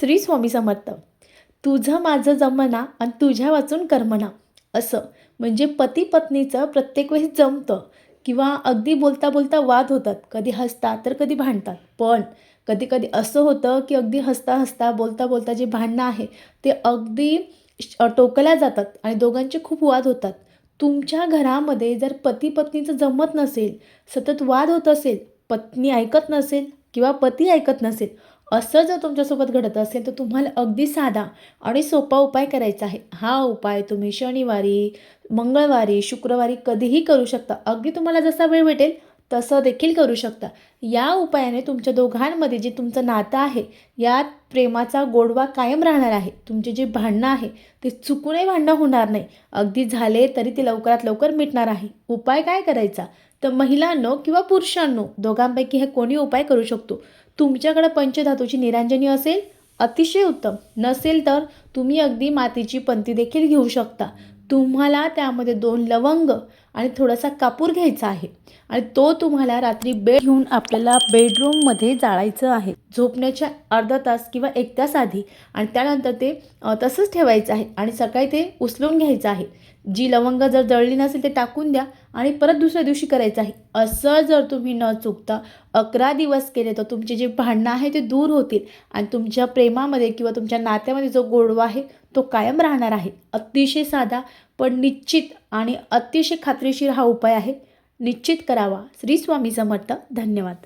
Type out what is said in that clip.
श्री स्वामी समर्थ. तुझं माझं जमना आणि तुझ्या वाचून कर्मना. असं म्हणजे पती पत्नीचं प्रत्येक वेळेस जमतं किंवा अगदी बोलता बोलता वाद होतात. कधी हसतात तर कधी भांडतात. पण कधी कधी असं होतं की अगदी हसता हसता बोलता बोलता जे भांडणं आहे ते अगदी टोकल्या जातात आणि दोघांचे खूप वाद होतात. तुमच्या घरामध्ये जर पती पत्नीचं जमत नसेल, सतत वाद होत असेल, पत्नी ऐकत नसेल किंवा पती ऐकत नसेल, असं जर तुमच्यासोबत घडत असेल तर तुम्हाला अगदी साधा आणि सोपा उपाय करायचा आहे. हा उपाय तुम्ही शनिवारी, मंगळवारी, शुक्रवारी कधीही करू शकता. अगदी तुम्हाला जसा वेळ भेटेल तसं देखील करू शकता. या उपायाने तुमच्या दोघांमध्ये जे तुमचं नातं आहे, यात प्रेमाचा गोडवा कायम राहणार आहे. तुमचे जे भांडणं आहे ते चुकूनही भांडणं होणार नाही. अगदी झाले तरी ते लवकरात लवकर मिटणार आहे. उपाय काय करायचा? तर महिलांनो किंवा पुरुषांनो दोघांपैकी हे कोणी उपाय करू शकतो. तुमच्याकडे पंचधातूची निरांजनी असेल, अतिशय उत्तम. नसेल तर तुम्ही अगदी मातीची पंती देखील घेऊ शकता. तुम्हाला त्यामध्ये 2 लवंग आणि थोडासा कापूर घ्यायचा आहे आणि तो तुम्हाला रात्री घेऊन आपल्याला बेडरूममध्ये जाळायचं आहे. झोपण्याच्या अर्धा तास किंवा 1 तास आधी आणि त्यानंतर ते तसंच ठेवायचं आहे आणि सकाळी ते उचलून घ्यायचं आहे. जी लवंग जर जळली नसेल ते टाकून द्या आणि परत दुसऱ्या दिवशी करायचं आहे. असं जर तुम्ही न चुकता 11 दिवस केले तर तुमचे जे भांडणं आहे ते दूर होतील आणि तुमच्या प्रेमामध्ये किंवा तुमच्या नात्यामध्ये जो गोडवा आहे तो कायम राहणार आहे. अतिशय साधा पण निश्चित आणि अतिशय खात्रीशीर हा उपाय आहे. निश्चित करावा. श्री स्वामी समर्थ. धन्यवाद.